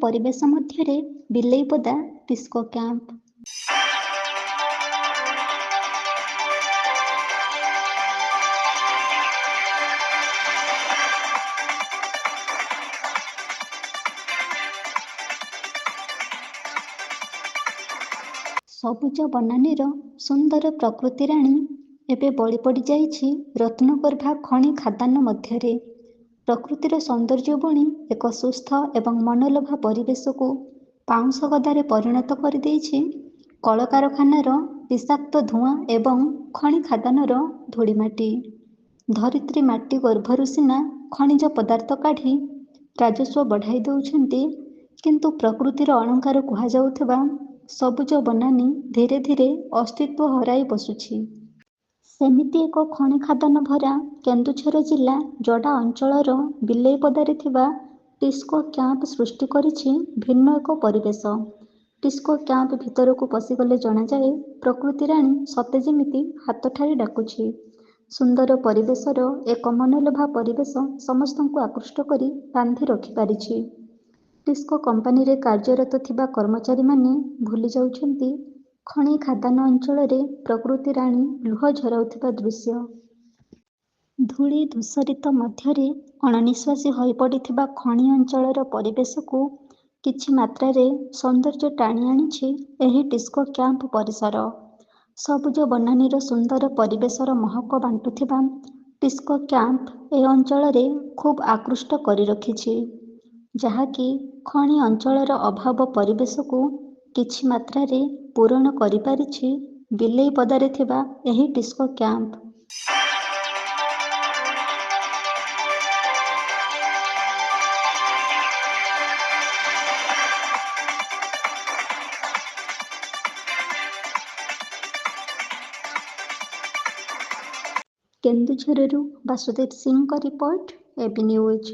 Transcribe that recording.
ପରିବେଶ ମଧ୍ୟରେ Bileipada TISCO camp. ସବୁଜ ବନାନୀର ସୁନ୍ଦର ପ୍ରକୃତି ରାଣୀ ଏବେ ବଳି ପଡ଼ିଯାଇଛି ରତ୍ନଗର୍ଭା ଖଣି ଖାଦାନ ମଧ୍ୟରେ। ପ୍ରକୃତିର ସୌନ୍ଦର୍ଯ୍ୟ ବୁଣି ଏକ ସୁସ୍ଥ ଏବଂ ମନଲୋଭା ପରିବେଶକୁ ପାଉଁଶ ଗଦାରେ ପରିଣତ କରିଦେଇଛି କଳକାରଖାନାର ବିଷାକ୍ତ ଧୂଆଁ ଏବଂ ଖଣି ଖାଦାନର ଧୂଳିମାଟି। ଧରିତ୍ରୀ ମାଟି ଗର୍ଭରୁ ସିନା ଖଣିଜ ପଦାର୍ଥ କାଢ଼ି ରାଜସ୍ୱ ବଢ଼ାଇ ଦେଉଛନ୍ତି, କିନ୍ତୁ ପ୍ରକୃତିର ଅଳଙ୍କାର କୁହାଯାଉଥିବା ସବୁଜ ବନାନୀ ଧୀରେ ଧୀରେ ଅସ୍ତିତ୍ୱ ହରାଇ ବସୁଛି। ସେମିତି ଏକ ଖଣି ଖାଦାନ ଭରା କେନ୍ଦୁଝର ଜିଲ୍ଲା ଜଡ଼ା ଅଞ୍ଚଳର ବିଲେଇପଦାରେ ଥିବା ଟିସ୍କୋ କ୍ୟାମ୍ପ ସୃଷ୍ଟି କରିଛି ଭିନ୍ନ ଏକ ପରିବେଶ। ଟିସ୍କୋ କ୍ୟାମ୍ପ ଭିତରକୁ ପଶିଗଲେ ଜଣାଯାଏ ପ୍ରକୃତି ରାଣୀ ସତେ ଯେମିତି ହାତ ଠାରି ଡାକୁଛି। ସୁନ୍ଦର ପରିବେଶର ଏକ ମନଲୋଭା ପରିବେଶ ସମସ୍ତଙ୍କୁ ଆକୃଷ୍ଟ କରି ବାନ୍ଧି ରଖିପାରିଛି। ଟିସ୍କୋ କମ୍ପାନୀରେ କାର୍ଯ୍ୟରତ ଥିବା କର୍ମଚାରୀମାନେ ଭୁଲି ଯାଉଛନ୍ତି ଖଣି ଖାଦାନ ଅଞ୍ଚଳରେ ପ୍ରକୃତି ରାଣୀ ଲୁହ ଝରାଉଥିବା ଦୃଶ୍ୟ। ଧୂଳି ଧୂସରିତ ମଧ୍ୟରେ ଅଣନିଶ୍ୱାସୀ ହୋଇପଡ଼ିଥିବା ଖଣି ଅଞ୍ଚଳର ପରିବେଶକୁ କିଛି ମାତ୍ରାରେ ସୌନ୍ଦର୍ଯ୍ୟ ଟାଣି ଆଣିଛି ଏହି ଟିସ୍କୋ କ୍ୟାମ୍ପ ପରିସର। ସବୁଜ ବନାନୀର ସୁନ୍ଦର ପରିବେଶର ମହକ ବାଣ୍ଟୁଥିବା ଟିସ୍କୋ କ୍ୟାମ୍ପ ଏ ଅଞ୍ଚଳରେ ଖୁବ୍ ଆକୃଷ୍ଟ କରି ରଖିଛି, ଯାହାକି ଖଣି ଅଞ୍ଚଳର ଅଭାବ ପରିବେଶକୁ କିଛି ମାତ୍ରାରେ ପୂରଣ କରିପାରିଛି ବିଲେଇପଦାରେ ଥିବା ଏହି ଟିସ୍କୋ କ୍ୟାମ୍ପ। କେନ୍ଦୁଝରରୁ ବାସୁଦେବ ସିଂଙ୍କ ରିପୋର୍ଟ, এবি ନ୍ୟୁଜ୍।